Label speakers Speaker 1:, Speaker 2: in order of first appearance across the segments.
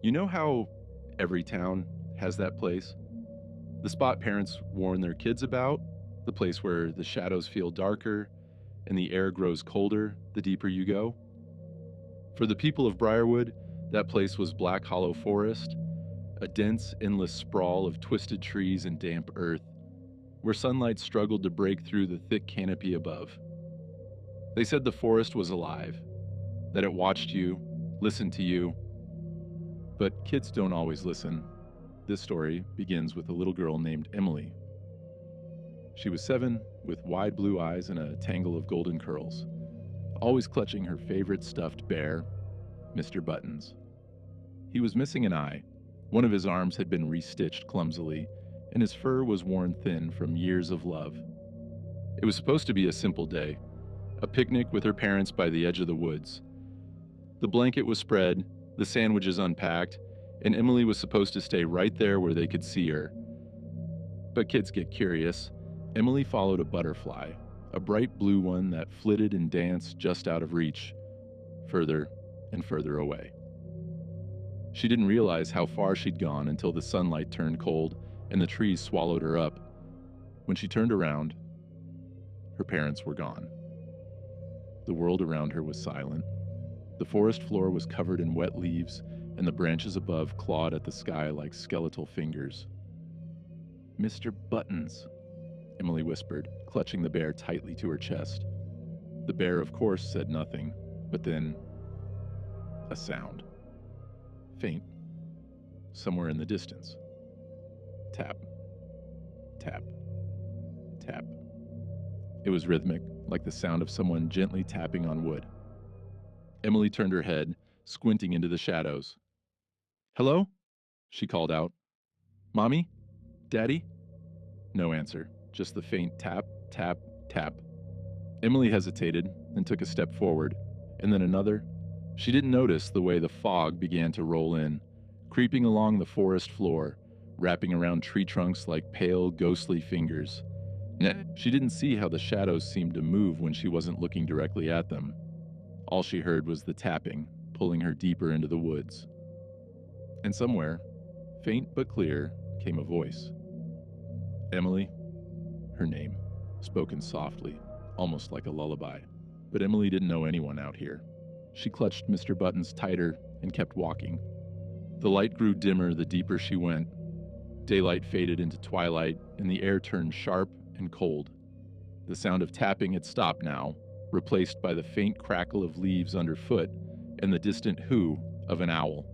Speaker 1: You know how every town has that place? The spot parents warn their kids about, the place where the shadows feel darker and the air grows colder the deeper you go? For the people of Briarwood, that place was Black Hollow Forest, a dense, endless sprawl of twisted trees and damp earth, where sunlight struggled to break through the thick canopy above. They said the forest was alive, that it watched you, listened to you, but kids don't always listen. This story begins with a little girl named Emily. She was 7, with wide blue eyes and a tangle of golden curls, always clutching her favorite stuffed bear, Mr. Buttons. He was missing an eye. One of his arms had been restitched clumsily, and his fur was worn thin from years of love. It was supposed to be a simple day, a picnic with her parents by the edge of the woods. The blanket was spread, the sandwiches unpacked, and Emily was supposed to stay right there where they could see her. But kids get curious. Emily followed a butterfly, a bright blue one that flitted and danced just out of reach, further and further away. She didn't realize how far she'd gone until the sunlight turned cold and the trees swallowed her up. When she turned around, her parents were gone. The world around her was silent. The forest floor was covered in wet leaves, and the branches above clawed at the sky like skeletal fingers. "Mr. Buttons," Emily whispered, clutching the bear tightly to her chest. The bear, of course, said nothing, but then a sound. Faint. Somewhere in the distance. Tap. Tap. Tap. It was rhythmic, like the sound of someone gently tapping on wood. Emily turned her head, squinting into the shadows. "Hello?" she called out. "Mommy? Daddy?" No answer, just the faint tap, tap, tap. Emily hesitated, then took a step forward, and then another. She didn't notice the way the fog began to roll in, creeping along the forest floor, wrapping around tree trunks like pale, ghostly fingers. She didn't see how the shadows seemed to move when she wasn't looking directly at them. All she heard was the tapping, pulling her deeper into the woods. And somewhere, faint but clear, came a voice. Emily, her name, spoken softly, almost like a lullaby. But Emily didn't know anyone out here. She clutched Mr. Buttons tighter and kept walking. The light grew dimmer the deeper she went. Daylight faded into twilight, and the air turned sharp and cold. The sound of tapping had stopped now, replaced by the faint crackle of leaves underfoot and the distant hoo of an owl.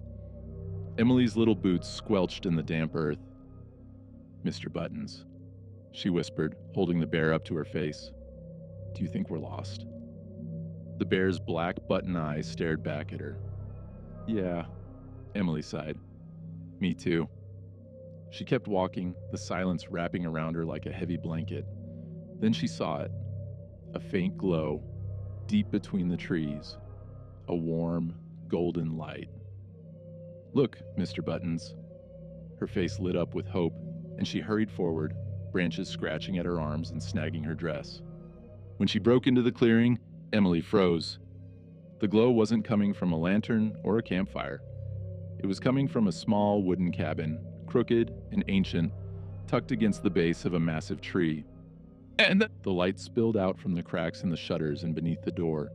Speaker 1: Emily's little boots squelched in the damp earth. "Mr. Buttons," she whispered, holding the bear up to her face. "Do you think we're lost?" The bear's black button eyes stared back at her. "Yeah," Emily sighed. "Me too." She kept walking, the silence wrapping around her like a heavy blanket. Then she saw it. A faint glow, deep between the trees. A warm, golden light. "Look, Mr. Buttons." Her face lit up with hope, and she hurried forward, branches scratching at her arms and snagging her dress. When she broke into the clearing, Emily froze. The glow wasn't coming from a lantern or a campfire. It was coming from a small wooden cabin, crooked and ancient, tucked against the base of a massive tree. And the light spilled out from the cracks in the shutters and beneath the door.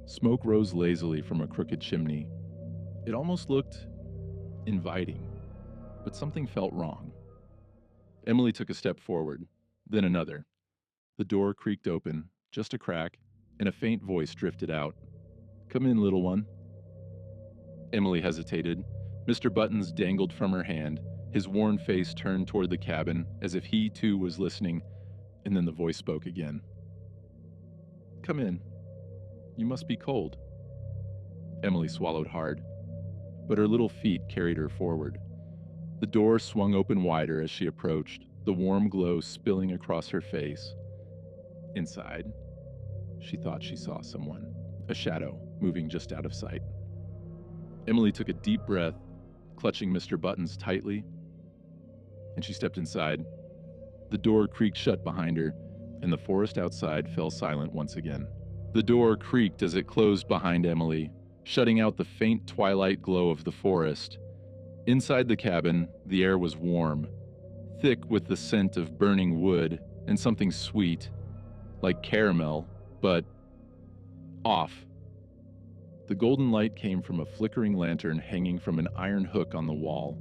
Speaker 1: Smoke rose lazily from a crooked chimney. It almost looked inviting, but something felt wrong. Emily took a step forward, then another. The door creaked open, just a crack, and a faint voice drifted out. "Come in, little one." Emily hesitated. Mr. Buttons dangled from her hand, his worn face turned toward the cabin as if he too was listening, and then the voice spoke again. "Come in. You must be cold." Emily swallowed hard, but her little feet carried her forward. The door swung open wider as she approached, the warm glow spilling across her face. Inside, she thought she saw someone, a shadow moving just out of sight. Emily took a deep breath, clutching Mr. Buttons tightly, and she stepped inside. The door creaked shut behind her, and the forest outside fell silent once again. The door creaked as it closed behind Emily, shutting out the faint twilight glow of the forest. Inside the cabin, the air was warm, thick with the scent of burning wood and something sweet, like caramel, but off. The golden light came from a flickering lantern hanging from an iron hook on the wall.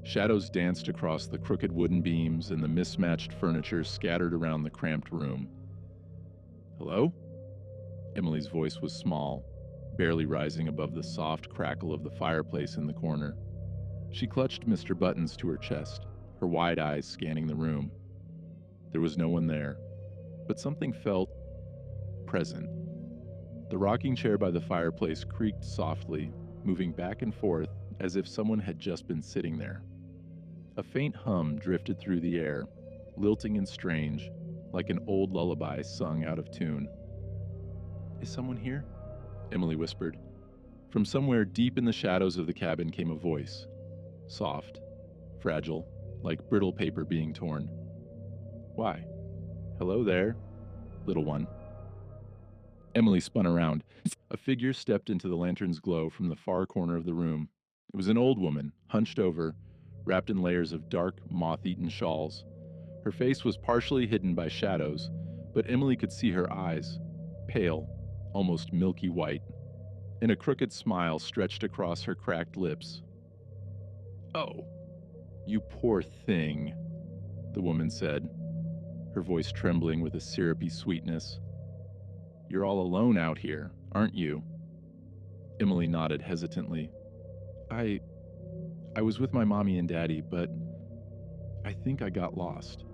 Speaker 1: Shadows danced across the crooked wooden beams and the mismatched furniture scattered around the cramped room. "Hello?" Emily's voice was small, barely rising above the soft crackle of the fireplace in the corner. She clutched Mr. Buttons to her chest, her wide eyes scanning the room. There was no one there, but something felt present. The rocking chair by the fireplace creaked softly, moving back and forth as if someone had just been sitting there. A faint hum drifted through the air, lilting and strange, like an old lullaby sung out of tune. "Is someone here?" Emily whispered. From somewhere deep in the shadows of the cabin came a voice, soft, fragile, like brittle paper being torn. "Why? Hello there, little one." Emily spun around. A figure stepped into the lantern's glow from the far corner of the room. It was an old woman, hunched over, wrapped in layers of dark, moth-eaten shawls. Her face was partially hidden by shadows, but Emily could see her eyes, pale, almost milky white, and a crooked smile stretched across her cracked lips. "Oh, you poor thing," the woman said, her voice trembling with a syrupy sweetness. "You're all alone out here, aren't you?" Emily nodded hesitantly. I was with my mommy and daddy, but I think I got lost."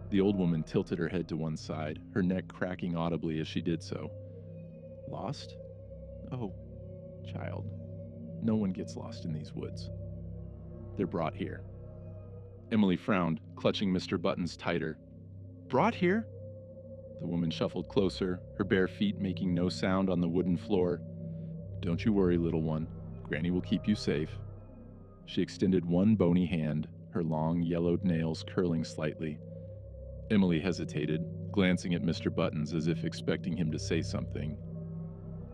Speaker 1: The old woman tilted her head to one side, her neck cracking audibly as she did so. "Lost? Oh, child, no one gets lost in these woods. They're brought here." Emily frowned, clutching Mr. Buttons tighter. "Brought here?" The woman shuffled closer, her bare feet making no sound on the wooden floor. "Don't you worry, little one. Granny will keep you safe." She extended one bony hand, her long, yellowed nails curling slightly. Emily hesitated, glancing at Mr. Buttons as if expecting him to say something.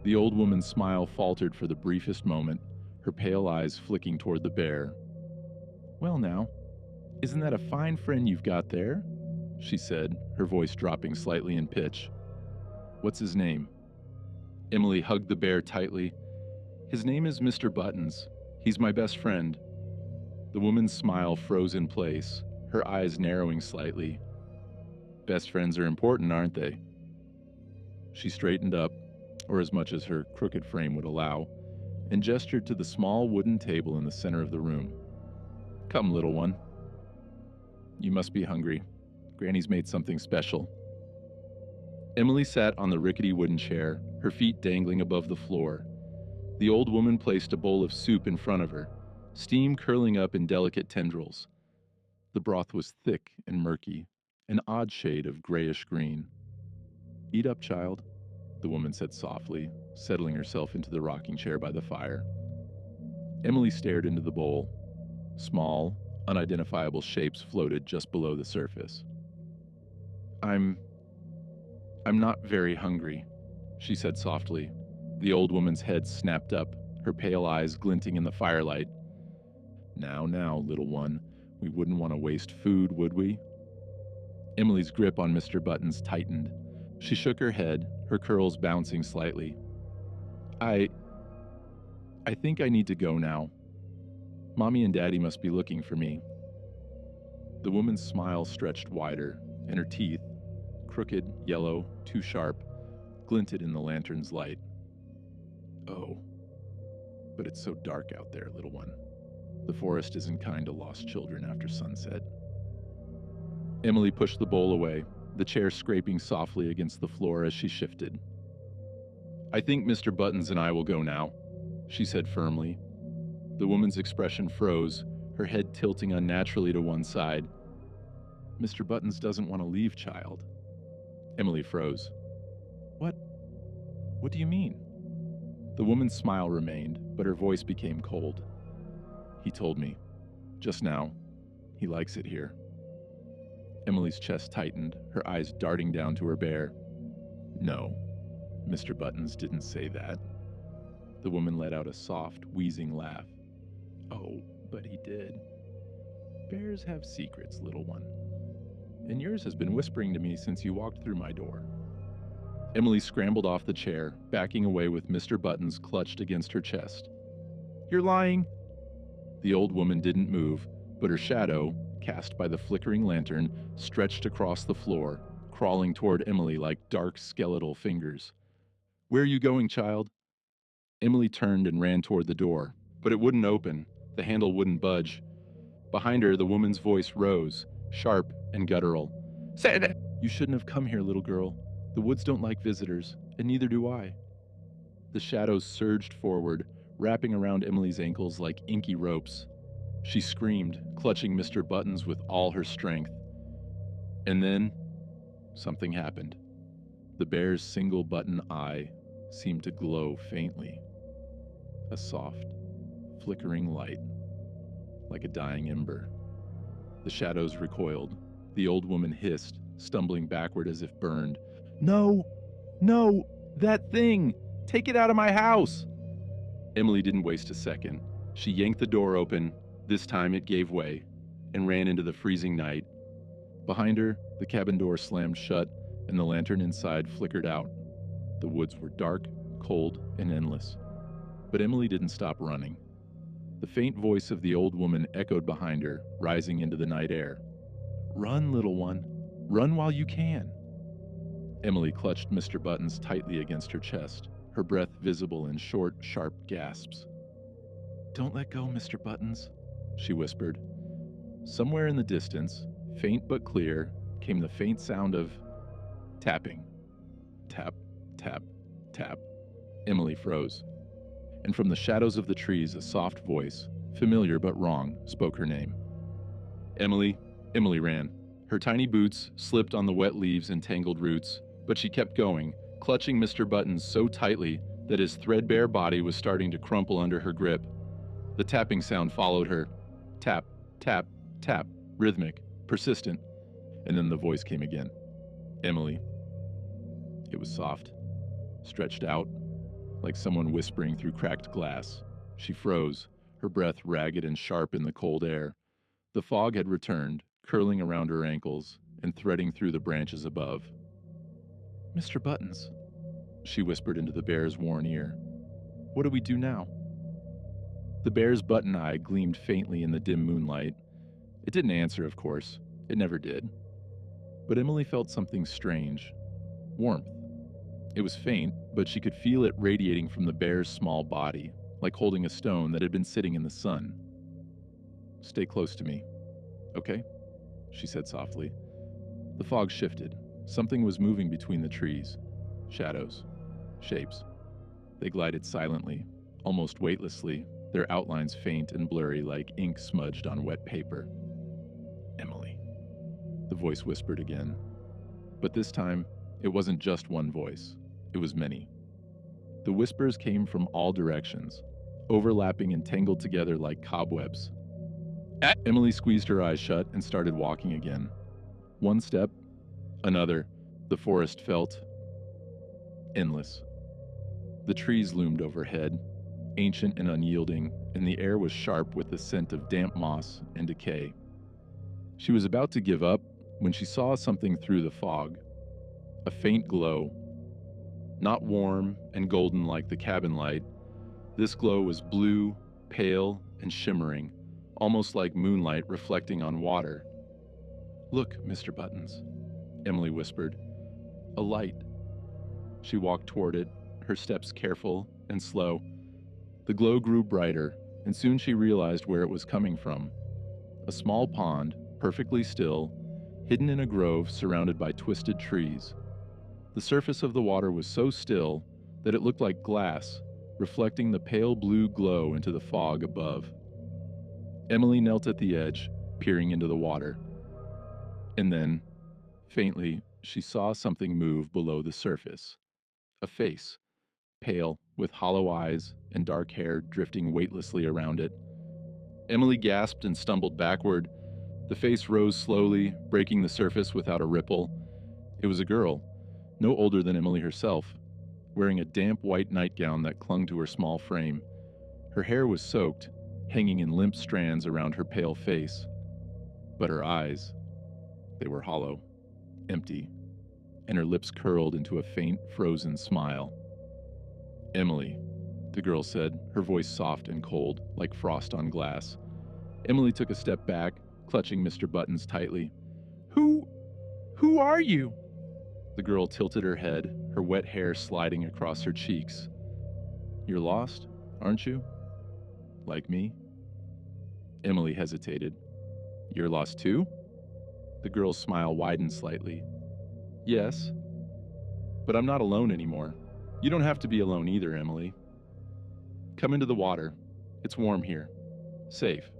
Speaker 1: The old woman's smile faltered for the briefest moment, her pale eyes flicking toward the bear. "Well now, isn't that a fine friend you've got there?" she said, her voice dropping slightly in pitch. "What's his name?" Emily hugged the bear tightly. "His name is Mr. Buttons. He's my best friend." The woman's smile froze in place, her eyes narrowing slightly. "Best friends are important, aren't they?" She straightened up, or as much as her crooked frame would allow, and gestured to the small wooden table in the center of the room. "Come, little one. You must be hungry. Granny's made something special." Emily sat on the rickety wooden chair, her feet dangling above the floor. The old woman placed a bowl of soup in front of her, steam curling up in delicate tendrils. The broth was thick and murky, an odd shade of grayish green. "Eat up, child," the woman said softly, settling herself into the rocking chair by the fire. Emily stared into the bowl. Small, unidentifiable shapes floated just below the surface. I'm not very hungry," she said softly. The old woman's head snapped up, her pale eyes glinting in the firelight. Now, little one, we wouldn't want to waste food, would we?" Emily's grip on Mr. Buttons tightened. She shook her head, her curls bouncing slightly. I think I need to go now. Mommy and Daddy must be looking for me." The woman's smile stretched wider, and her teeth, crooked, yellow, too sharp, glinted in the lantern's light. "Oh, but it's so dark out there, little one. The forest isn't kind to lost children after sunset." Emily pushed the bowl away, the chair scraping softly against the floor as she shifted. "I think Mr. Buttons and I will go now," she said firmly. The woman's expression froze, her head tilting unnaturally to one side. "Mr. Buttons doesn't want to leave, child." Emily froze. What do you mean?" The woman's smile remained, but her voice became cold. "He told me. Just now. He likes it here." Emily's chest tightened, her eyes darting down to her bear. "No, Mr. Buttons didn't say that." The woman let out a soft, wheezing laugh. "Oh, But he did. Bears have secrets, little one. And yours has been whispering to me since you walked through my door. Emily scrambled off the chair, backing away with Mr. Buttons clutched against her chest. You're lying! The old woman didn't move, but her shadow, cast by the flickering lantern, stretched across the floor, crawling toward Emily like dark skeletal fingers. Where are you going, child? Emily turned and ran toward the door, but it wouldn't open. The handle wouldn't budge. Behind her, the woman's voice rose, sharp and guttural. Said, you shouldn't have come here, little girl. The woods don't like visitors, and neither do I. The shadows surged forward, wrapping around Emily's ankles like inky ropes. She screamed, clutching Mr. Buttons with all her strength. And then, something happened. The bear's single button eye seemed to glow faintly. A soft, flickering light, like a dying ember. The shadows recoiled. The old woman hissed, stumbling backward as if burned. No! No! That thing! Take it out of my house! Emily didn't waste a second. She yanked the door open. This time it gave way and ran into the freezing night. Behind her, the cabin door slammed shut and the lantern inside flickered out. The woods were dark, cold, and endless. But Emily didn't stop running. The faint voice of the old woman echoed behind her, rising into the night air. Run, little one. Run while you can. Emily clutched Mr. Buttons tightly against her chest, her breath visible in short, sharp gasps. Don't let go, Mr. Buttons, she whispered. Somewhere in the distance, faint but clear, came the faint sound of tapping. Tap, tap, tap. Emily froze. And from the shadows of the trees, a soft voice, familiar but wrong, spoke her name. Emily ran. Her tiny boots slipped on the wet leaves and tangled roots, but she kept going, clutching Mr. Buttons so tightly that his threadbare body was starting to crumple under her grip. The tapping sound followed her. Tap, tap, tap, rhythmic, persistent. And then the voice came again. Emily. It was soft, stretched out, like someone whispering through cracked glass. She froze, her breath ragged and sharp in the cold air. The fog had returned, curling around her ankles and threading through the branches above. Mr. Buttons, she whispered into the bear's worn ear. What do we do now? The bear's button eye gleamed faintly in the dim moonlight. It didn't answer, of course. It never did. But Emily felt something strange. Warmth. It was faint, but she could feel it radiating from the bear's small body, like holding a stone that had been sitting in the sun. Stay close to me, okay? She said softly. The fog shifted. Something was moving between the trees. Shadows. Shapes. They glided silently, almost weightlessly, their outlines faint and blurry like ink smudged on wet paper. Emily. The voice whispered again. But this time, it wasn't just one voice. It was many. The whispers came from all directions, overlapping and tangled together like cobwebs. Emily squeezed her eyes shut and started walking again. One step, another, the forest felt endless. The trees loomed overhead, ancient and unyielding, and the air was sharp with the scent of damp moss and decay. She was about to give up when she saw something through the fog. A faint glow. Not warm and golden like the cabin light. This glow was blue, pale, and shimmering, almost like moonlight reflecting on water. Look, Mr. Buttons, Emily whispered. A light. She walked toward it, her steps careful and slow. The glow grew brighter, and soon she realized where it was coming from. A small pond, perfectly still, hidden in a grove surrounded by twisted trees. The surface of the water was so still that it looked like glass, reflecting the pale blue glow into the fog above. Emily knelt at the edge, peering into the water. And then, faintly, she saw something move below the surface. A face, pale, with hollow eyes and dark hair drifting weightlessly around it. Emily gasped and stumbled backward. The face rose slowly, breaking the surface without a ripple. It was a girl, no older than Emily herself, wearing a damp white nightgown that clung to her small frame. Her hair was soaked, hanging in limp strands around her pale face. But her eyes, they were hollow, empty, and her lips curled into a faint, frozen smile. "Emily," the girl said, her voice soft and cold, like frost on glass. Emily took a step back, clutching Mr. Buttons tightly. Who are you?" The girl tilted her head, her wet hair sliding across her cheeks. "You're lost, aren't you? Like me?" Emily hesitated. "You're lost too?" The girl's smile widened slightly. "Yes. But I'm not alone anymore. You don't have to be alone either, Emily. Come into the water. It's warm here. Safe."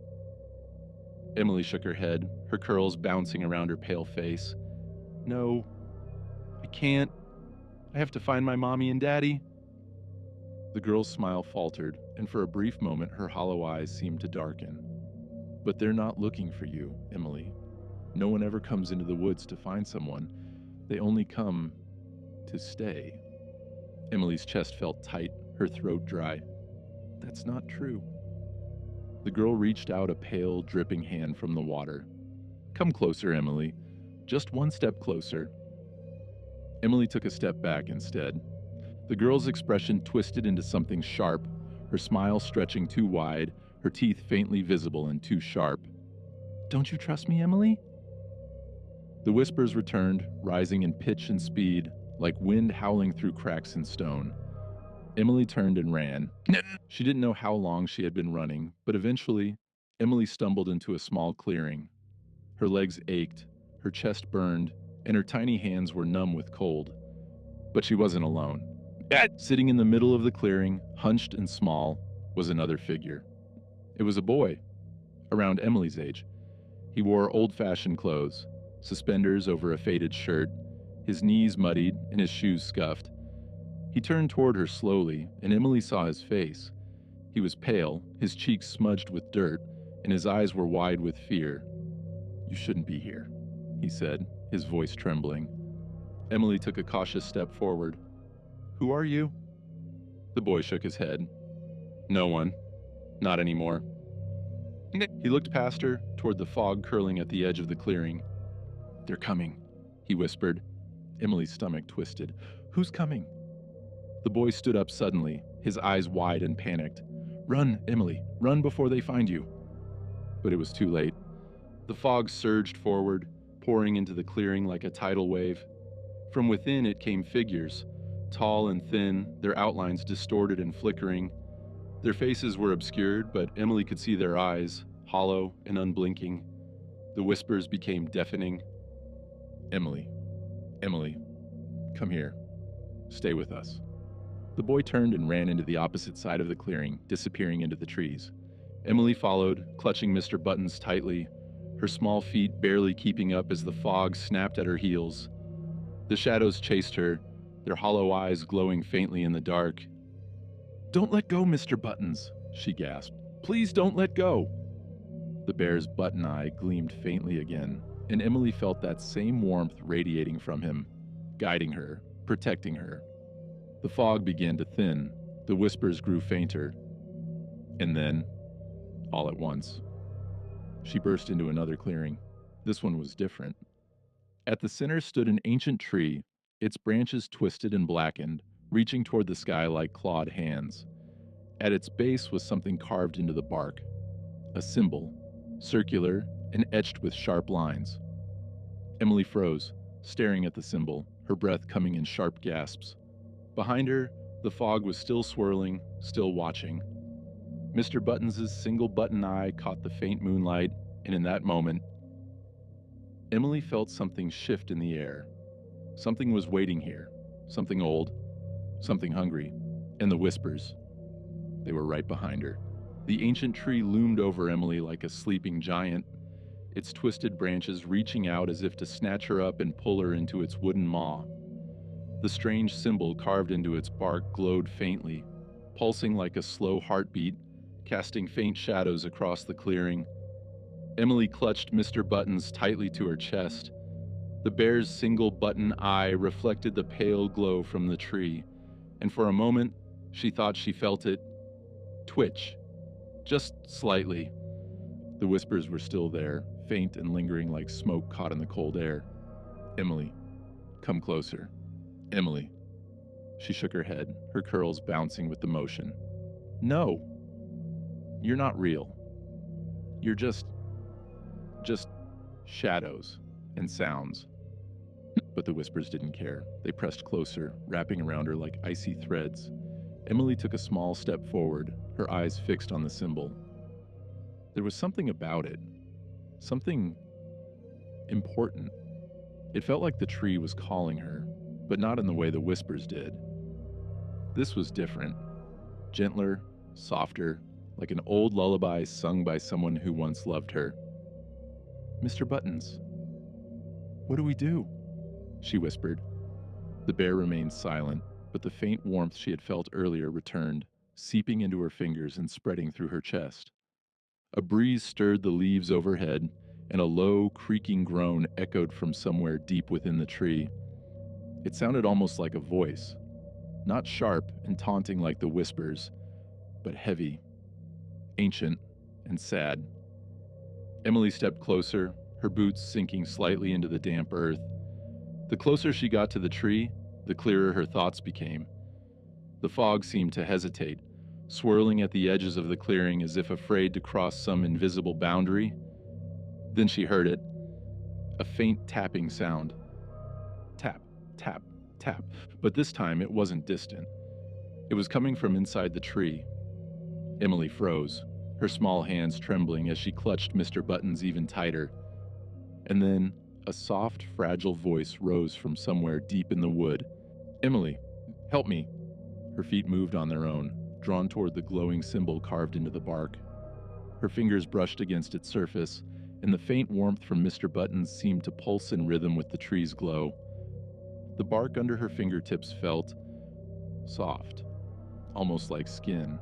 Speaker 1: Emily shook her head, her curls bouncing around her pale face. "No, I can't. I have to find my mommy and daddy." The girl's smile faltered, and for a brief moment her hollow eyes seemed to darken. "But they're not looking for you, Emily. No one ever comes into the woods to find someone. They only come to stay." Emily's chest felt tight, her throat dry. "That's not true." The girl reached out a pale, dripping hand from the water. "Come closer, Emily. Just one step closer." Emily took a step back instead. The girl's expression twisted into something sharp, her smile stretching too wide, her teeth faintly visible and too sharp. "Don't you trust me, Emily?" The whispers returned, rising in pitch and speed, like wind howling through cracks in stone. Emily turned and ran. She didn't know how long she had been running, but eventually, Emily stumbled into a small clearing. Her legs ached, her chest burned, and her tiny hands were numb with cold. But she wasn't alone. Sitting in the middle of the clearing, hunched and small, was another figure. It was a boy, around Emily's age. He wore old-fashioned clothes, suspenders over a faded shirt, his knees muddied and his shoes scuffed. He turned toward her slowly, and Emily saw his face. He was pale, his cheeks smudged with dirt, and his eyes were wide with fear. "You shouldn't be here," he said, his voice trembling. Emily took a cautious step forward. "Who are you?" The boy shook his head. "No one. Not anymore." He looked past her, toward the fog curling at the edge of the clearing. "They're coming," he whispered. Emily's stomach twisted. "Who's coming?" The boy stood up suddenly, his eyes wide and panicked. "Run, Emily, run before they find you." But it was too late. The fog surged forward, pouring into the clearing like a tidal wave. From within it came figures, tall and thin, their outlines distorted and flickering. Their faces were obscured, but Emily could see their eyes, hollow and unblinking. The whispers became deafening. "Emily, Emily, come here. Stay with us." The boy turned and ran into the opposite side of the clearing, disappearing into the trees. Emily followed, clutching Mr. Buttons tightly, her small feet barely keeping up as the fog snapped at her heels. The shadows chased her, their hollow eyes glowing faintly in the dark. "Don't let go, Mr. Buttons," she gasped. "Please don't let go." The bear's button eye gleamed faintly again, and Emily felt that same warmth radiating from him, guiding her, protecting her. The fog began to thin, the whispers grew fainter, and then, all at once, she burst into another clearing. This one was different. At the center stood an ancient tree, its branches twisted and blackened, reaching toward the sky like clawed hands. At its base was something carved into the bark, a symbol, circular and etched with sharp lines. Emily froze, staring at the symbol, her breath coming in sharp gasps. Behind her, the fog was still swirling, still watching. Mr. Buttons' single button eye caught the faint moonlight, and in that moment, Emily felt something shift in the air. Something was waiting here, something old, something hungry, and the whispers. They were right behind her. The ancient tree loomed over Emily like a sleeping giant, its twisted branches reaching out as if to snatch her up and pull her into its wooden maw. The strange symbol carved into its bark glowed faintly, pulsing like a slow heartbeat, casting faint shadows across the clearing. Emily clutched Mr. Buttons tightly to her chest. The bear's single button eye reflected the pale glow from the tree, and for a moment, she thought she felt it twitch, Just slightly. The whispers were still there, faint and lingering like smoke caught in the cold air. Emily, come closer. Emily. She shook her head, her curls bouncing with the motion. No. You're not real. You're just shadows and sounds. But the whispers didn't care. They pressed closer, wrapping around her like icy threads. Emily took a small step forward, her eyes fixed on the symbol. There was something about it. Something important. It felt like the tree was calling her, but not in the way the whispers did. This was different. Gentler, softer, like an old lullaby sung by someone who once loved her. Mr. Buttons, what do we do? She whispered. The bear remained silent, but the faint warmth she had felt earlier returned, seeping into her fingers and spreading through her chest. A breeze stirred the leaves overhead, and a low, creaking groan echoed from somewhere deep within the tree. It sounded almost like a voice, not sharp and taunting like the whispers, but heavy, ancient, and sad. Emily stepped closer, her boots sinking slightly into the damp earth. The closer she got to the tree, the clearer her thoughts became. The fog seemed to hesitate, swirling at the edges of the clearing as if afraid to cross some invisible boundary. Then she heard it, a faint tapping sound. Tap, tap, tap, but this time it wasn't distant. It was coming from inside the tree. Emily froze, her small hands trembling as she clutched Mr. Buttons even tighter. And then a soft, fragile voice rose from somewhere deep in the wood. Emily, help me. Her feet moved on their own, drawn toward the glowing symbol carved into the bark. Her fingers brushed against its surface, and the faint warmth from Mr. Buttons seemed to pulse in rhythm with the tree's glow. The bark under her fingertips felt soft, almost like skin.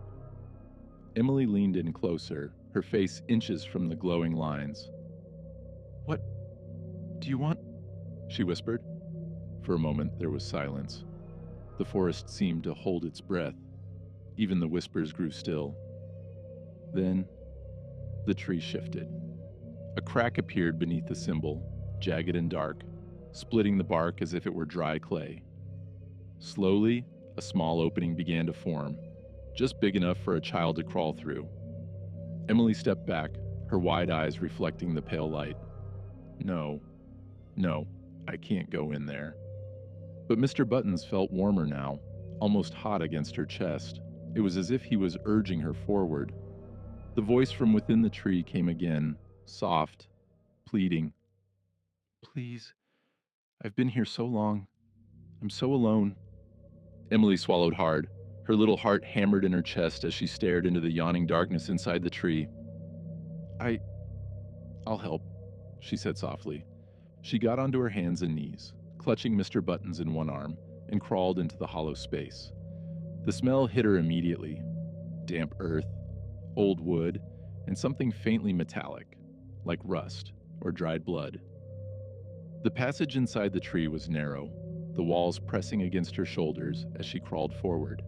Speaker 1: Emily leaned in closer, her face inches from the glowing lines. What do you want? She whispered. For a moment, there was silence. The forest seemed to hold its breath. Even the whispers grew still. Then, the tree shifted. A crack appeared beneath the symbol, jagged and dark, splitting the bark as if it were dry clay. Slowly, a small opening began to form, just big enough for a child to crawl through. Emily stepped back, her wide eyes reflecting the pale light. No, I can't go in there. But Mr. Buttons felt warmer now, almost hot against her chest. It was as if he was urging her forward. The voice from within the tree came again, soft, pleading. Please, I've been here so long. I'm so alone. Emily swallowed hard, her little heart hammered in her chest as she stared into the yawning darkness inside the tree. I'll help, she said softly. She got onto her hands and knees, clutching Mr. Buttons in one arm, and crawled into the hollow space. The smell hit her immediately. Damp earth, old wood, and something faintly metallic, like rust or dried blood. The passage inside the tree was narrow, the walls pressing against her shoulders as she crawled forward.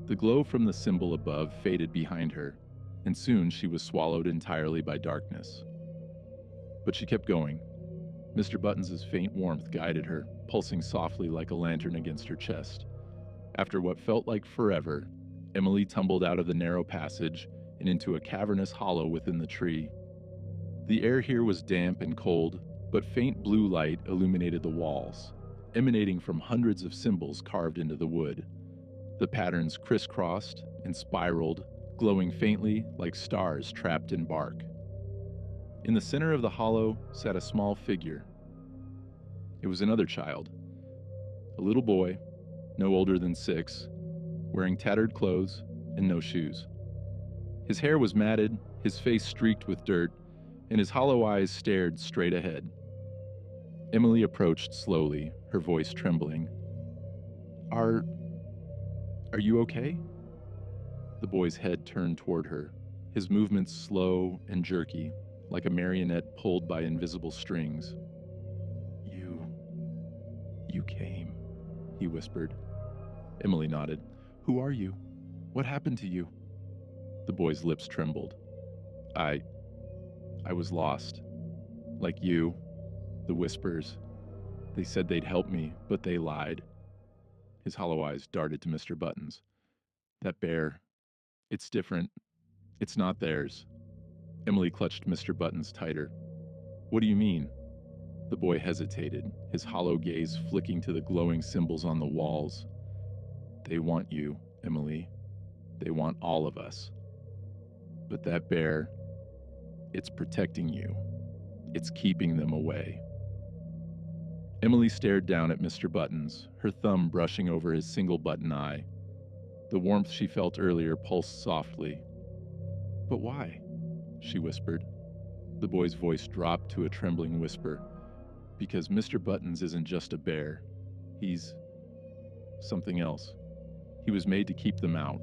Speaker 1: The glow from the symbol above faded behind her, and soon she was swallowed entirely by darkness. But she kept going. Mr. Buttons' faint warmth guided her, pulsing softly like a lantern against her chest. After what felt like forever, Emily tumbled out of the narrow passage and into a cavernous hollow within the tree. The air here was damp and cold, but faint blue light illuminated the walls, emanating from hundreds of symbols carved into the wood. The patterns crisscrossed and spiraled, glowing faintly like stars trapped in bark. In the center of the hollow sat a small figure. It was another child, a little boy, no older than 6, wearing tattered clothes and no shoes. His hair was matted, his face streaked with dirt, and his hollow eyes stared straight ahead. Emily approached slowly, her voice trembling. Are you okay? The boy's head turned toward her, his movements slow and jerky, like a marionette pulled by invisible strings. You came, he whispered. Emily nodded. Who are you? What happened to you? The boy's lips trembled. I was lost. Like you, the whispers. They said they'd help me, but they lied. His hollow eyes darted to Mr. Buttons. That bear, it's different. It's not theirs. Emily clutched Mr. Buttons tighter. What do you mean? The boy hesitated, his hollow gaze flicking to the glowing symbols on the walls. They want you, Emily. They want all of us. But that bear, it's protecting you. It's keeping them away. Emily stared down at Mr. Buttons, her thumb brushing over his single-button eye. The warmth she felt earlier pulsed softly. But why? She whispered. The boy's voice dropped to a trembling whisper. Because Mr. Buttons isn't just a bear. He's something else. He was made to keep them out.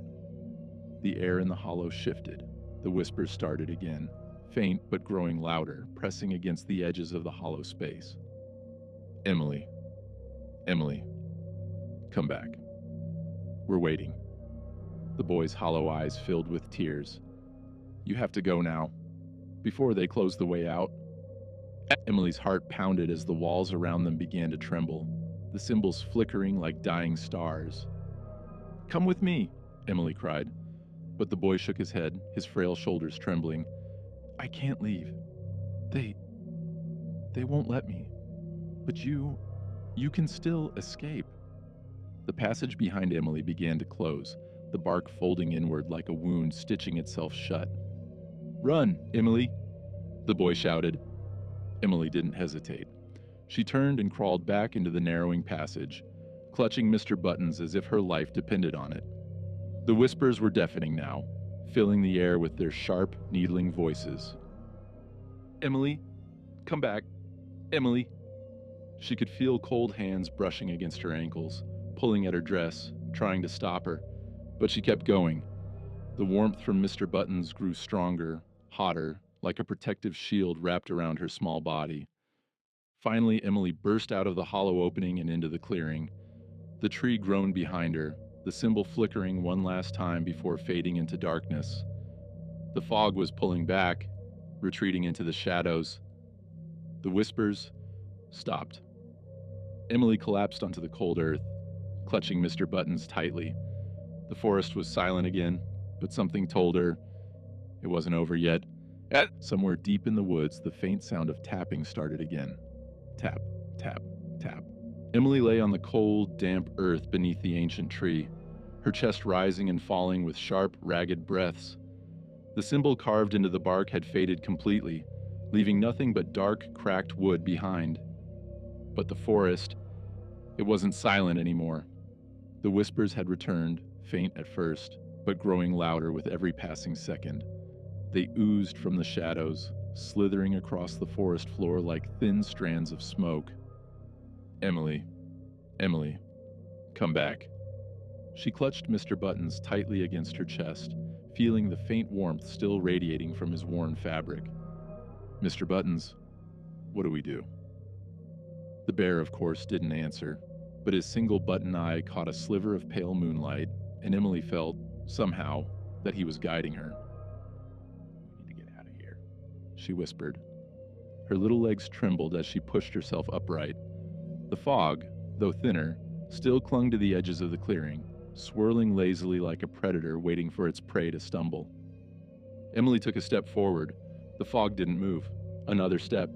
Speaker 1: The air in the hollow shifted. The whispers started again, faint but growing louder, pressing against the edges of the hollow space. Emily. Emily. Come back. We're waiting. The boy's hollow eyes filled with tears. You have to go now. Before they close the way out. Emily's heart pounded as the walls around them began to tremble, the symbols flickering like dying stars. Come with me, Emily cried. But the boy shook his head, his frail shoulders trembling. I can't leave. They won't let me. But you can still escape. The passage behind Emily began to close, the bark folding inward like a wound stitching itself shut. Run, Emily, the boy shouted. Emily didn't hesitate. She turned and crawled back into the narrowing passage, clutching Mr. Buttons as if her life depended on it. The whispers were deafening now, filling the air with their sharp, needling voices. Emily, come back. Emily. She could feel cold hands brushing against her ankles, pulling at her dress, trying to stop her, but she kept going. The warmth from Mr. Buttons grew stronger, hotter, like a protective shield wrapped around her small body. Finally, Emily burst out of the hollow opening and into the clearing. The tree groaned behind her, the symbol flickering one last time before fading into darkness. The fog was pulling back, retreating into the shadows. The whispers stopped. Emily collapsed onto the cold earth, clutching Mr. Buttons tightly. The forest was silent again, but something told her it wasn't over yet. Somewhere deep in the woods, the faint sound of tapping started again. Tap, tap, tap. Emily lay on the cold, damp earth beneath the ancient tree, her chest rising and falling with sharp, ragged breaths. The symbol carved into the bark had faded completely, leaving nothing but dark, cracked wood behind. But the forest, it wasn't silent anymore. The whispers had returned, faint at first, but growing louder with every passing second. They oozed from the shadows, slithering across the forest floor like thin strands of smoke. Emily, Emily, come back. She clutched Mr. Buttons tightly against her chest, feeling the faint warmth still radiating from his worn fabric. Mr. Buttons, what do we do? The bear, of course, didn't answer, but his single button eye caught a sliver of pale moonlight, and Emily felt, somehow, that he was guiding her. We need to get out of here, she whispered. Her little legs trembled as she pushed herself upright. The fog, though thinner, still clung to the edges of the clearing, swirling lazily like a predator waiting for its prey to stumble. Emily took a step forward. The fog didn't move. Another step.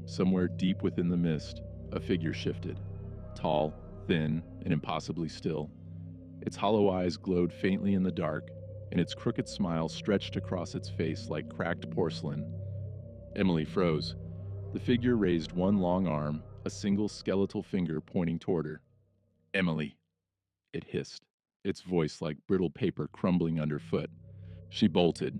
Speaker 1: Somewhere deep within the mist, a figure shifted. Tall, thin, and impossibly still. Its hollow eyes glowed faintly in the dark, and its crooked smile stretched across its face like cracked porcelain. Emily froze. The figure raised one long arm, a single skeletal finger pointing toward her. Emily, it hissed, its voice like brittle paper crumbling underfoot. She bolted.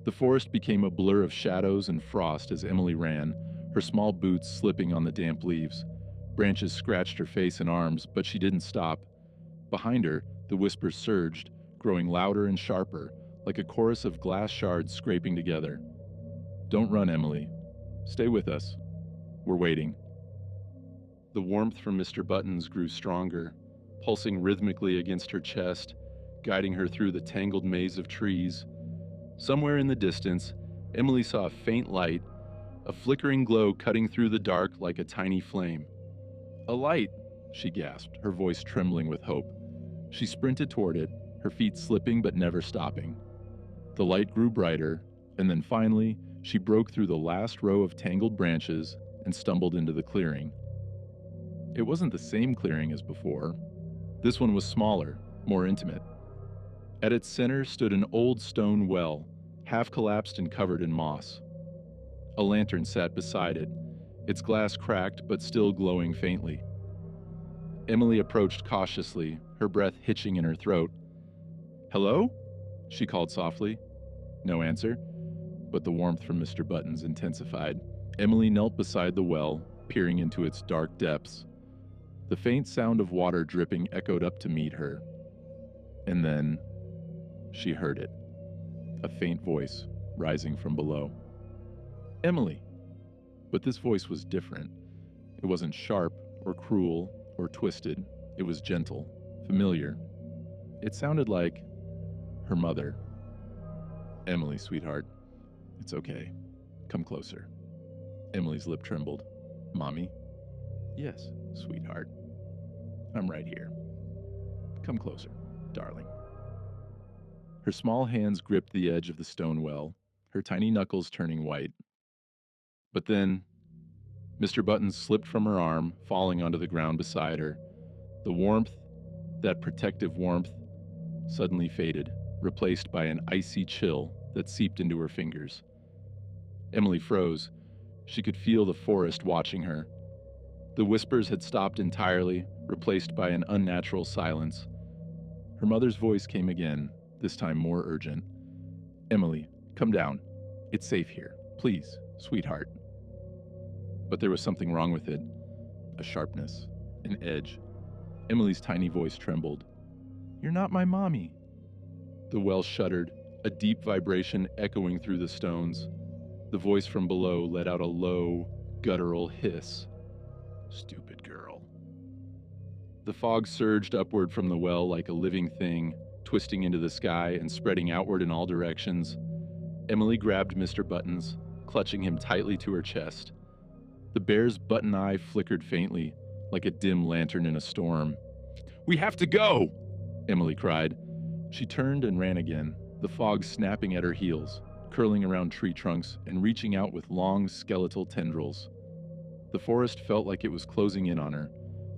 Speaker 1: The forest became a blur of shadows and frost as Emily ran, her small boots slipping on the damp leaves. Branches scratched her face and arms, but she didn't stop. Behind her, the whispers surged, growing louder and sharper, like a chorus of glass shards scraping together. Don't run, Emily. Stay with us. We're waiting. The warmth from Mr. Buttons grew stronger, pulsing rhythmically against her chest, guiding her through the tangled maze of trees. Somewhere in the distance, Emily saw a faint light, a flickering glow cutting through the dark like a tiny flame. "A light!" she gasped, her voice trembling with hope. She sprinted toward it, her feet slipping but never stopping. The light grew brighter, and then finally, she broke through the last row of tangled branches and stumbled into the clearing. It wasn't the same clearing as before. This one was smaller, more intimate. At its center stood an old stone well, half collapsed and covered in moss. A lantern sat beside it, its glass cracked but still glowing faintly. Emily approached cautiously, her breath hitching in her throat. "Hello?" she called softly. No answer, but the warmth from Mr. Buttons intensified. Emily knelt beside the well, peering into its dark depths. The faint sound of water dripping echoed up to meet her. And then she heard it, a faint voice rising from below. "Emily!" But this voice was different. It wasn't sharp or cruel or twisted. It was gentle, familiar. It sounded like her mother. "Emily, sweetheart, it's okay. Come closer." Emily's lip trembled. "Mommy?" "Yes, sweetheart. I'm right here. Come closer, darling." Her small hands gripped the edge of the stone well, her tiny knuckles turning white. But then, Mr. Buttons slipped from her arm, falling onto the ground beside her. The warmth, that protective warmth, suddenly faded, replaced by an icy chill that seeped into her fingers. Emily froze. She could feel the forest watching her. The whispers had stopped entirely, replaced by an unnatural silence. Her mother's voice came again, this time more urgent. "Emily, come down. It's safe here. Please, sweetheart." But there was something wrong with it. A sharpness, an edge. Emily's tiny voice trembled. "You're not my mommy." The well shuddered, a deep vibration echoing through the stones. The voice from below let out a low, guttural hiss. "Stupid girl." The fog surged upward from the well like a living thing, twisting into the sky and spreading outward in all directions. Emily grabbed Mr. Buttons, clutching him tightly to her chest. The bear's button eye flickered faintly, like a dim lantern in a storm. "We have to go!" Emily cried. She turned and ran again, the fog snapping at her heels, curling around tree trunks and reaching out with long, skeletal tendrils. The forest felt like it was closing in on her,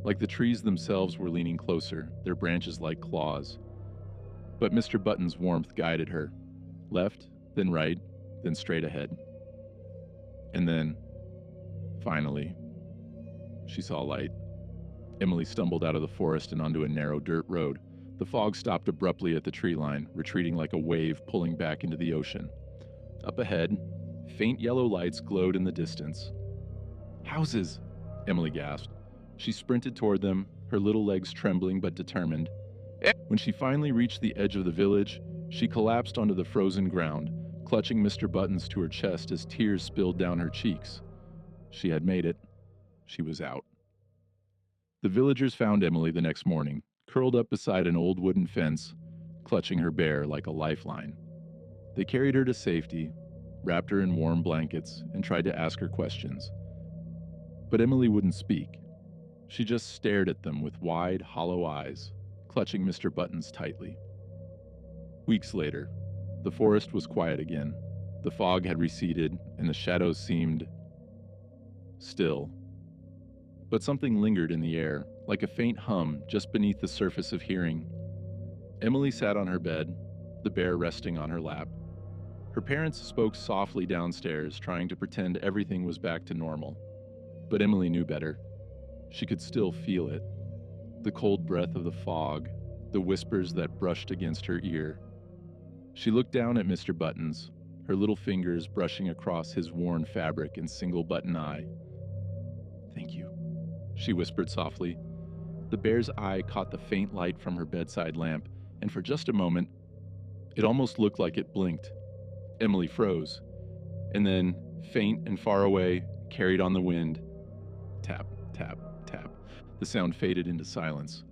Speaker 1: like the trees themselves were leaning closer, their branches like claws. But Mr. Button's warmth guided her. Left, then right, then straight ahead. And then, finally, she saw light. Emily stumbled out of the forest and onto a narrow dirt road. The fog stopped abruptly at the tree line, retreating like a wave pulling back into the ocean. Up ahead, faint yellow lights glowed in the distance. "Houses!" Emily gasped. She sprinted toward them, her little legs trembling but determined. When she finally reached the edge of the village, she collapsed onto the frozen ground, clutching Mr. Buttons to her chest as tears spilled down her cheeks. She had made it. She was out. The villagers found Emily the next morning, curled up beside an old wooden fence, clutching her bear like a lifeline. They carried her to safety, wrapped her in warm blankets, and tried to ask her questions. But Emily wouldn't speak. She just stared at them with wide, hollow eyes, clutching Mr. Buttons tightly. Weeks later, the forest was quiet again. The fog had receded, and the shadows seemed still. But something lingered in the air, like a faint hum just beneath the surface of hearing. Emily sat on her bed, the bear resting on her lap. Her parents spoke softly downstairs, trying to pretend everything was back to normal. But Emily knew better. She could still feel it. The cold breath of the fog, the whispers that brushed against her ear. She looked down at Mr. Buttons, her little fingers brushing across his worn fabric and single button eye. "Thank you," she whispered softly. The bear's eye caught the faint light from her bedside lamp, and for just a moment, it almost looked like it blinked. Emily froze. And then, faint and far away, carried on the wind. Tap, tap, tap. The sound faded into silence.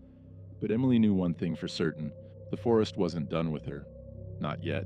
Speaker 1: But Emily knew one thing for certain. The forest wasn't done with her. Not yet.